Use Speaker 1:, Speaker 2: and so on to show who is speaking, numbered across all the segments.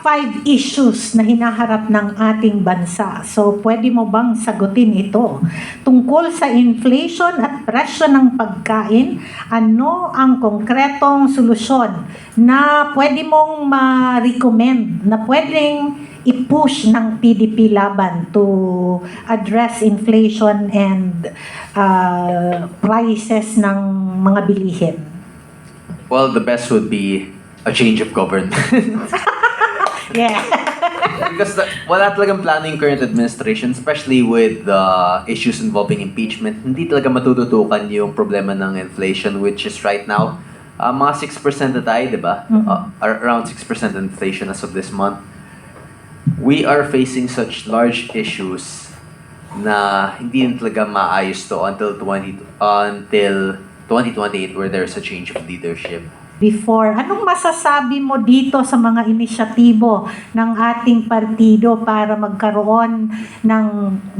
Speaker 1: 5 issues na hinaharap ng ating bansa. So, pwede mo bang sagutin ito? Tungkol sa inflation at presyo ng pagkain, ano ang konkretong solusyon na pwede mong ma-recommend, na pwedeng i-push ng PDP laban to address inflation and prices ng mga bilihin?
Speaker 2: Well, the best would be a change of government.
Speaker 1: Yeah.
Speaker 2: Because wala talagang plano yung current administration, especially with the issues involving impeachment. Hindi talaga matututukan yung problema ng inflation, which is right now, mga 6% na tayo, di ba? Around 6% inflation as of this month. We are facing such large issues na hindi din talaga maayos to until 2028, where there's a change of leadership.
Speaker 1: Before, anong masasabi mo dito sa mga inisyatibo ng ating partido para magkaroon ng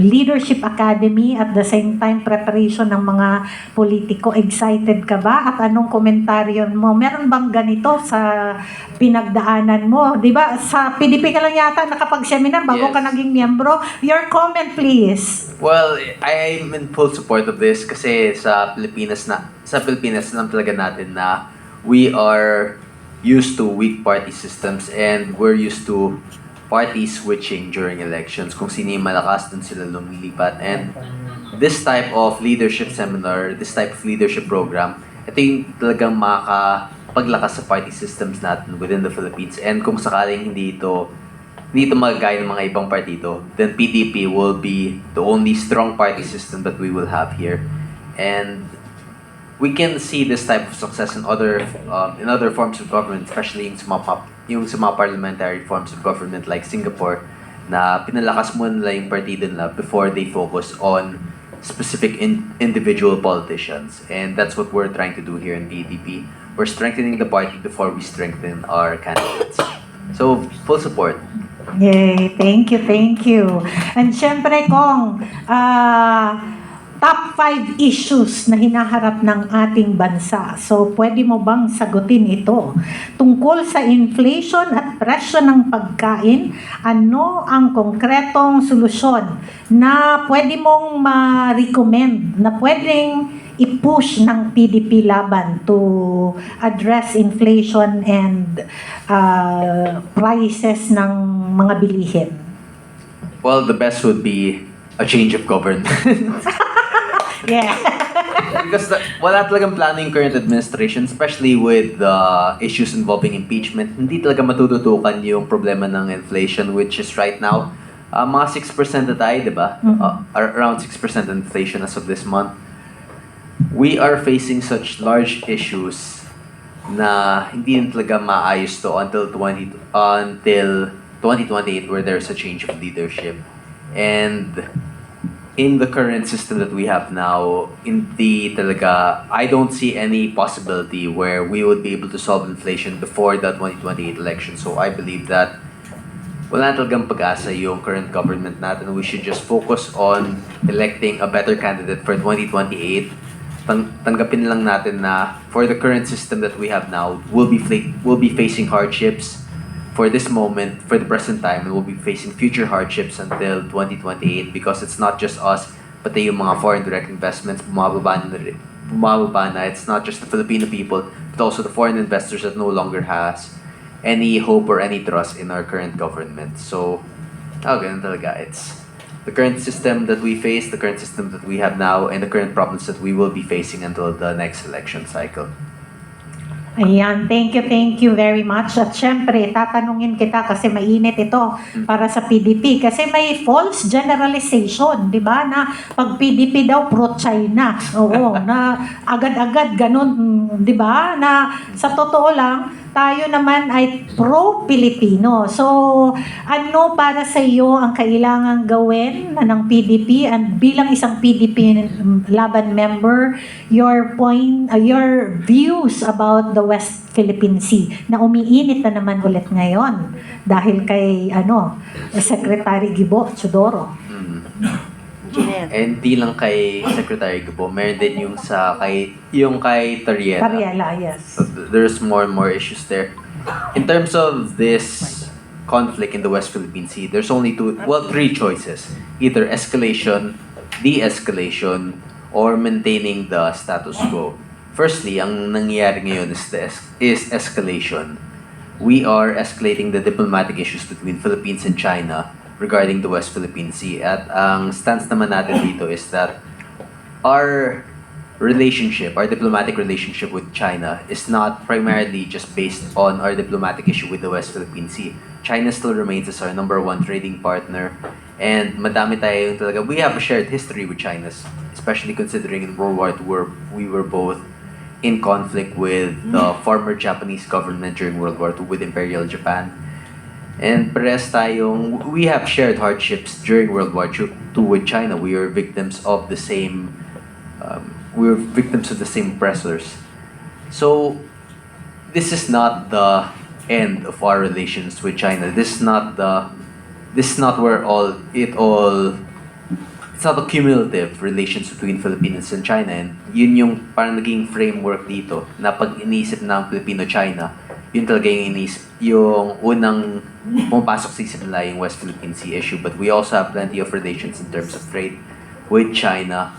Speaker 1: Leadership Academy at the same time preparation ng mga politiko? Excited ka ba? At anong komentaryo mo? Meron bang ganito sa pinagdaanan mo? Di ba? Sa PDP ka lang yata nakapag-seminar bago
Speaker 2: Yes.
Speaker 1: ka naging miyembro. Your comment, please.
Speaker 2: Well, I'm in full support of this kasi sa Pilipinas lang talaga natin na we are used to weak party systems and we're used to parties switching during elections. Kung sino yung malakas, dun sila lumilipat. And this type of leadership seminar, this type of leadership program, ito yung talagang makakapaglakas sa party systems natin within the Philippines. And kung sakaling hindi ito magagaya ng mga ibang partido, then PDP will be the only strong party system that we will have here. And we can see this type of success in other forms of government, especially yung sa mga parliamentary forms of government like Singapore, na pinalakas mo nila yung partido nila before they focus on specific individual politicians. And that's what we're trying to do here in PDP. We're strengthening the party before we strengthen our candidates. So, full support.
Speaker 1: Yay, thank you. And syempre kung top 5 issues na hinaharap ng ating bansa. So, pwede mo bang sagutin ito? Tungkol sa inflation at presyo ng pagkain, ano ang konkretong solusyon na pwede mong ma-recommend, na pwedeng i-push ng PDP laban to address inflation and prices ng mga bilihin?
Speaker 2: Well, the best would be a change of government.
Speaker 1: Yeah.
Speaker 2: Because wala talagang plano yung current administration, especially with the issues involving impeachment. Hindi talaga matututukan yung problema ng inflation, which is right now, mga 6% na tayo, di ba? Around 6% inflation as of this month. We are facing such large issues na hindi din talaga maayos to until 2028, where there's a change of leadership. And in the current system that we have now, I don't see any possibility where we would be able to solve inflation before the 2028 election. So I believe that wala talagang pag-asa yung current government natin. We should just focus on electing a better candidate for 2028. Tanggapin lang natin na for the current system that we have now, we'll be facing hardships for this moment, for the present time, and we'll be facing future hardships until 2028 because it's not just us, pati yung mga foreign direct investments, bumababa na. It's not just the Filipino people, but also the foreign investors that no longer has any hope or any trust in our current government. So, ganun talaga. It's the current system that we face, the current system that we have now, and the current problems that we will be facing until the next election cycle.
Speaker 1: Ayan, thank you very much. At syempre, tatanungin kita kasi mainit ito para sa PDP. Kasi may false generalization, di ba? Na pag PDP daw, pro-China. Oo, na agad-agad ganun, di ba? Na sa totoo lang, tayo naman ay pro-Pilipino. So, ano para sa iyo ang kailangang gawin ng PDP and bilang isang PDP laban member, your views about the West Philippine Sea na umiinit na naman ulit ngayon dahil kay Secretary Gibo Chodoro.
Speaker 2: And di lang kay Secretary Gibo, meron din yung kay Tariela.
Speaker 1: Tariela, yes.
Speaker 2: So there's more and more issues there. In terms of this conflict in the West Philippine Sea, there's only three choices. Either escalation, de-escalation, or maintaining the status quo. Firstly, ang nangyayari ngayon is escalation. We are escalating the diplomatic issues between Philippines and China regarding the West Philippine Sea. At ang stance naman natin dito is that our diplomatic relationship with China is not primarily just based on our diplomatic issue with the West Philippine Sea. China still remains as our number one trading partner, and madami tayo talaga. We have a shared history with China, especially considering in World War II we were both in conflict with the former Japanese government during World War II with Imperial Japan. And we have shared hardships during World War II with China. We were victims of the same oppressors. So, this is not the end of our relations with China. This is not where it's not a cumulative relations between Philippines and China. And yun yung parang naging framework dito na pag iniisip ng Filipino-China, yun talaga yung unang pumapasok sa isip nila yung West Philippine Sea issue. But we also have plenty of relations in terms of trade with China.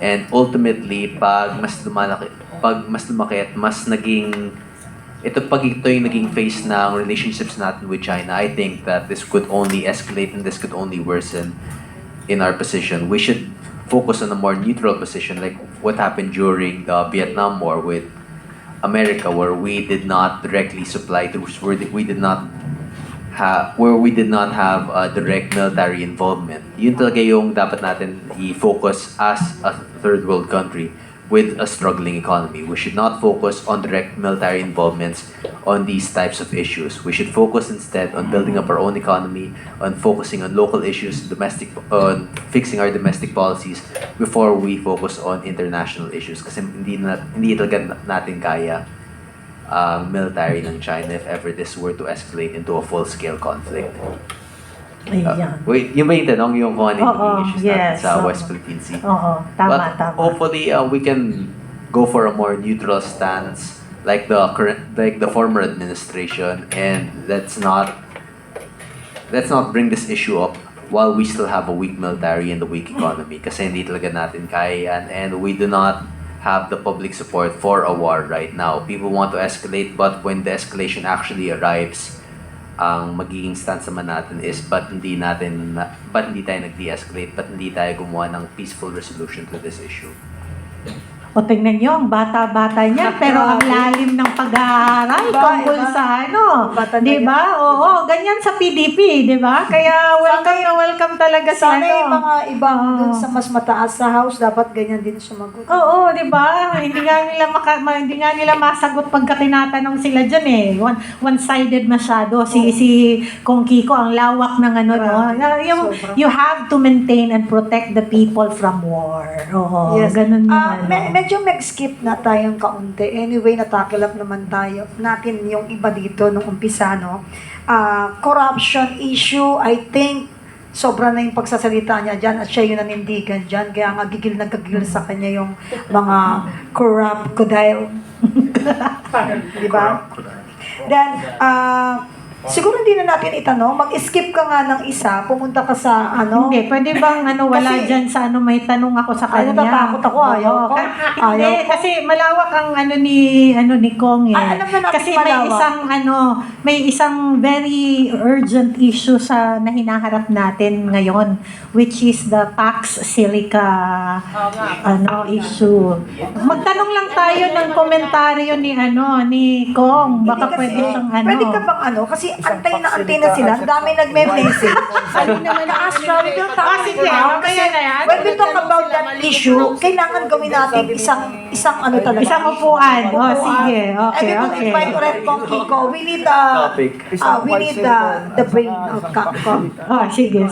Speaker 2: And ultimately, pag mas lumaki at mas naging pag ito yung naging face ng relationships natin with China, I think that this could only escalate and this could only worsen in our position. We should focus on a more neutral position, like what happened during the Vietnam War with America, where we did not directly supply troops, where we did not have direct military involvement. Yun talaga yung dapat natin i-focus as a third world country with a struggling economy. We should not focus on direct military involvements on these types of issues. We should focus instead on building up our own economy, on focusing on local issues, on fixing our domestic policies before we focus on international issues. Kasi hindi talaga natin kaya military ng China if ever this were to escalate into a full-scale conflict.
Speaker 1: Ayan.
Speaker 2: Wait, yun ba yung tanong yung kung ano yung
Speaker 1: Oo,
Speaker 2: magiging issues natin
Speaker 1: yes,
Speaker 2: sa
Speaker 1: oo.
Speaker 2: West Philippine Sea?
Speaker 1: Oo, tama.
Speaker 2: Hopefully, we can go for a more neutral stance like the former administration, and let's not bring this issue up while we still have a weak military and a weak economy. Kasi hindi talaga natin kaya yan, and we do not have the public support for a war right now. People want to escalate, but when the escalation actually arrives, ang magiging stance naman natin is ba't hindi tayo nag-de-escalate, ba't hindi tayo gumawa ng peaceful resolution to this issue.
Speaker 1: O tingnan nyo, ang bata-bata niya, pero ang lalim ng pag-aaral tungkol sa di ba? Oo, ganyan sa PDP, di ba? Kaya welcome talaga sa
Speaker 3: Sana yung mga ibang dun sa mas mataas sa house, dapat ganyan din sumagot.
Speaker 1: Oo, di ba? Hindi nga nila masagot pagka tinatanong sila dyan eh. One-sided masyado. Si Kong Kiko, ang lawak ng you have to maintain and protect the people from war. Oo,
Speaker 3: Yes.
Speaker 1: ganun yung
Speaker 3: Medyo mag-skip na tayong kaunti. Anyway, natakil up naman natin yung iba dito nung umpisa, no? Corruption issue, I think, sobra na yung pagsasalita niya dyan at siya yung nanindigan dyan. Kaya nga nagkagigil sa kanya yung mga crocodile. Di ba? Then, siguro hindi na natin itanong. Mag-skip ka nga ng isa, pumunta ka sa
Speaker 1: Hindi, pwede bang wala
Speaker 3: Kasi-
Speaker 1: dyan sa may tanong ako sa
Speaker 3: Ay,
Speaker 1: kanya?
Speaker 3: natatakot ako, ayaw ko.
Speaker 1: Hindi,
Speaker 3: Ayaw ko.
Speaker 1: kasi malawak ang ni Kong eh.
Speaker 3: Alam na natin
Speaker 1: Kasi may
Speaker 3: malawak.
Speaker 1: isang very urgent issue na hinaharap natin ngayon, which is the Pax Silica issue. Magtanong lang tayo ng komentaryo ni Kong. Baka pwede siyang
Speaker 3: Pwede ka bang kasi antay na sila. Ang dami nagme-message. Astrologer,
Speaker 1: sige, kaya na yan.
Speaker 3: When we talk about that issue, kailangan gawin natin isang talaga.
Speaker 1: Isang upuan. Sige. Okay.
Speaker 3: And if I correct Kong Kiko, we need the brain of Kong.
Speaker 1: Sige.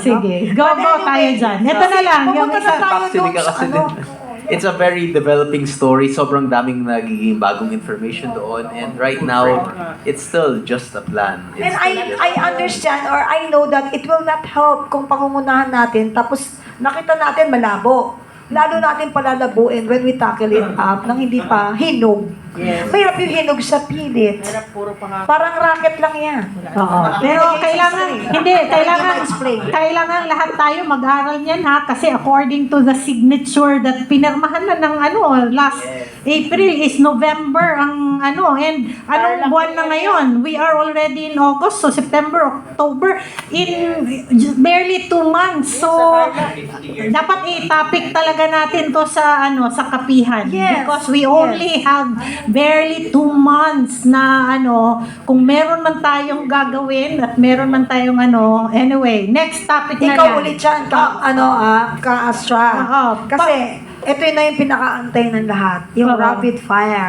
Speaker 1: Go tayo dyan. Ito na lang. Yung
Speaker 3: Pumunta
Speaker 1: isa.
Speaker 3: na tayo doon
Speaker 2: Actually,
Speaker 3: sa
Speaker 2: kasi it's a very developing story. Sobrang daming nagiging bagong information doon. And right now, it's still just a plan.
Speaker 3: And I understand or I know that it will not help kung pangungunahan natin tapos nakita natin malabo. Lalo natin palalabuin when we tackle it up nang hindi pa hinog.
Speaker 4: Yes.
Speaker 3: Mahirap yung hinog sa pilit.
Speaker 4: Hirap puro pangako.
Speaker 3: Parang racket lang yan.
Speaker 1: Oo. Pero
Speaker 3: Explain.
Speaker 1: kailangan lahat tayo mag-aral niyan ha kasi according to the signature that pinirmahan na ng last April is November ang and anong buwan na ngayon? We are already in August, so September, October, in barely 2 months. So dapat i-topic talaga natin to sa sa kapihan
Speaker 3: Yes.
Speaker 1: because we only have barely 2 months na kung meron man tayong gagawin at meron man tayong anyway, next topic na
Speaker 3: Ikaw
Speaker 1: yan.
Speaker 3: ulit yan, ka Astra.
Speaker 1: Oo.
Speaker 3: Kasi, ito na yung pinakaantay ng lahat. Yung
Speaker 1: Oo.
Speaker 3: rapid fire.